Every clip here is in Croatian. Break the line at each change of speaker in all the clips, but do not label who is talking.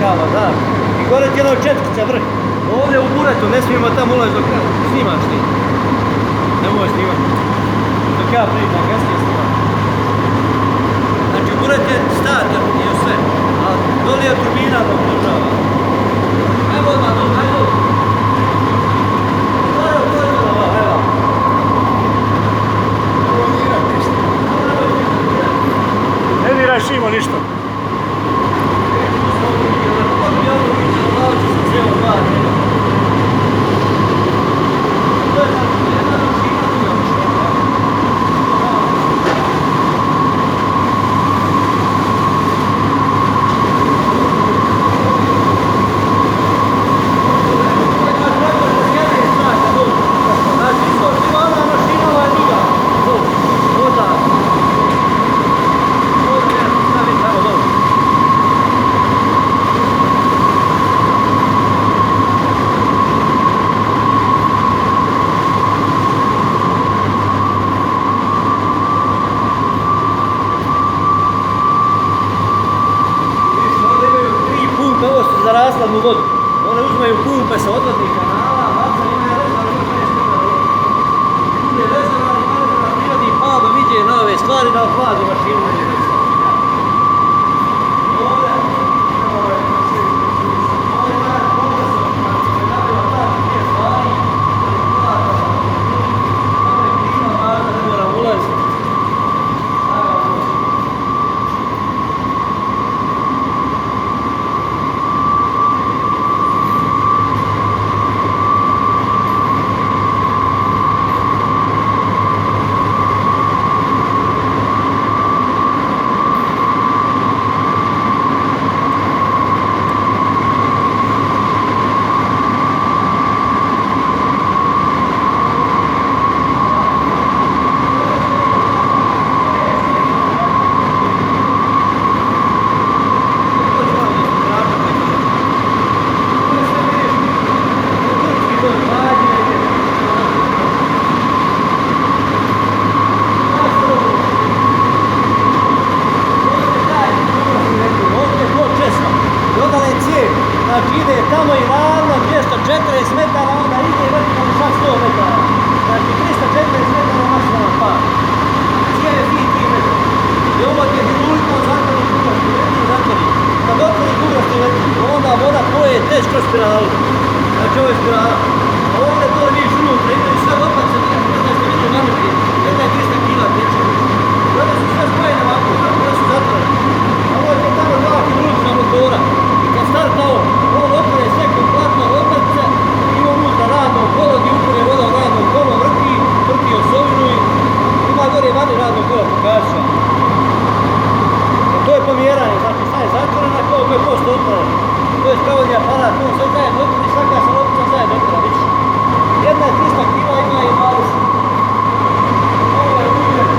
tamo, znaš. I gore ti je jedna četkica vrh. Ovdje u buretu, ne smijemo tamo ulazi do kraja. Snimaš ti. Nemoj snimati. Dok ja pričam, kasnije snimam. Znači buret je starter, nije sve. A doli je turbina dok država. Ajmo odmah dol, ajmo dol.
Ne diraj Šimo ništa.
Za rashladnu vodu. One uzmaju pumpe sa odvodnih kanala, bacaju one rezervari, na prirodni pad, vidje na ove stvari da ohladi mašinu. Znači ide tamo i ravno 240 metara, onda ide i vertikalno čak 100 metara. Znači 340 metara maksimalan pad. Cijele 3 metra. I ovo je hiruliko zatvori kugašti, letni zatvori. Kad otvori kugašti letni, onda voda poje tež kroz spiralu. Znači ovo je spirala. A ovdje to vidiš unutra, imaju sve lopace, ne znam što vidite nanuti. Jedna je 300 kila teče. I onda su sve spojene ovako, onda su zatvorene. A ovo je tamo 2 hirulična motora. I kad startao, on otvore sve kompletno lopace, ima unutra radno kolo, gdje upune voda u radno kolo, vrti osovinu i ima gore vani radno kolo, pokaša. To je pomjeranje, znači sad je zatvorena, koliko je posto otvoreno. To je spravodni aparat, on sve zajedno otvori, svaka se lopica zajedno otvora, vidiš. Jedna je 300 kila, ima i 20. Ovo je uvijek.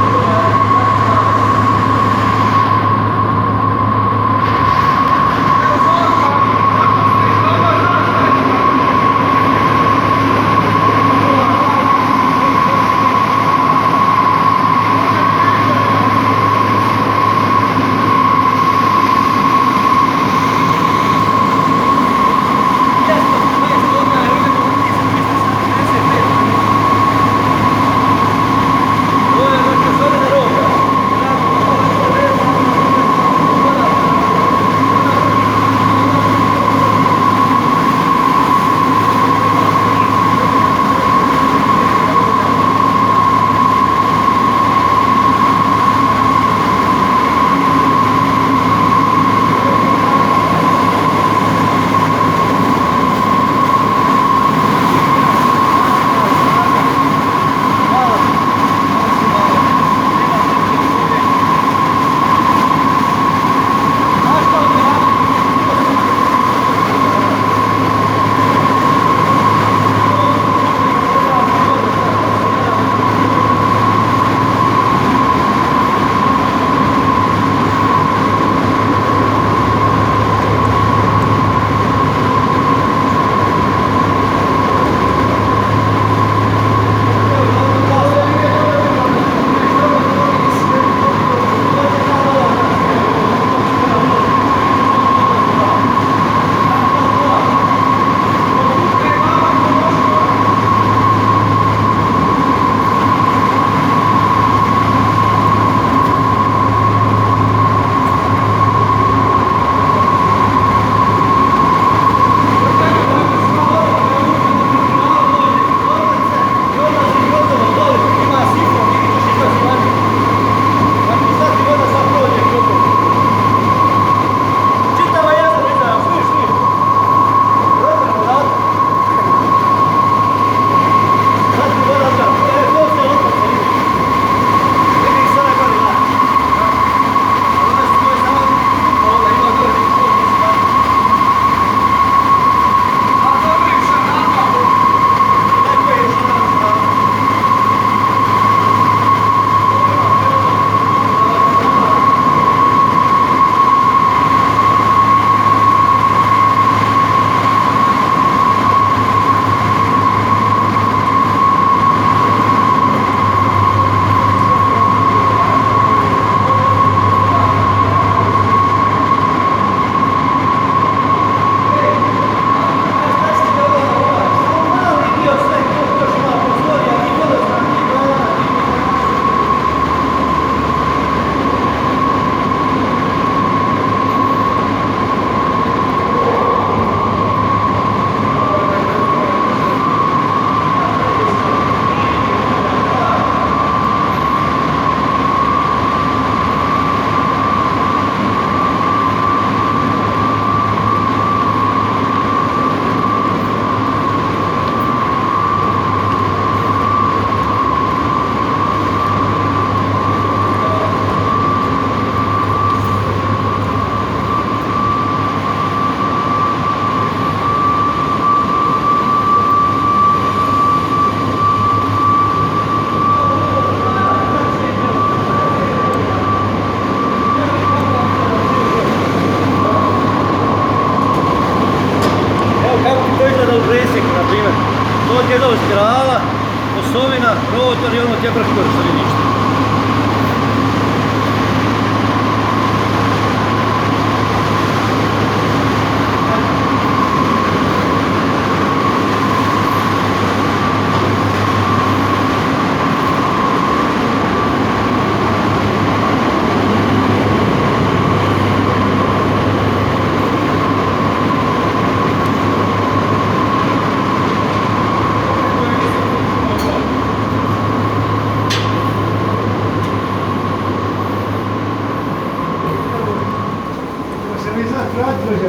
Koliko?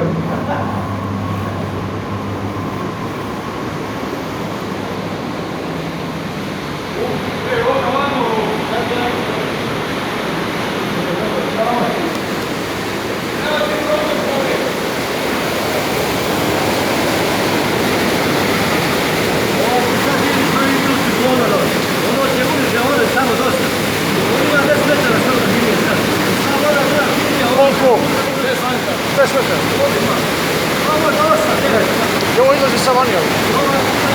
6 metara. I ovo izlazi sa vanijom.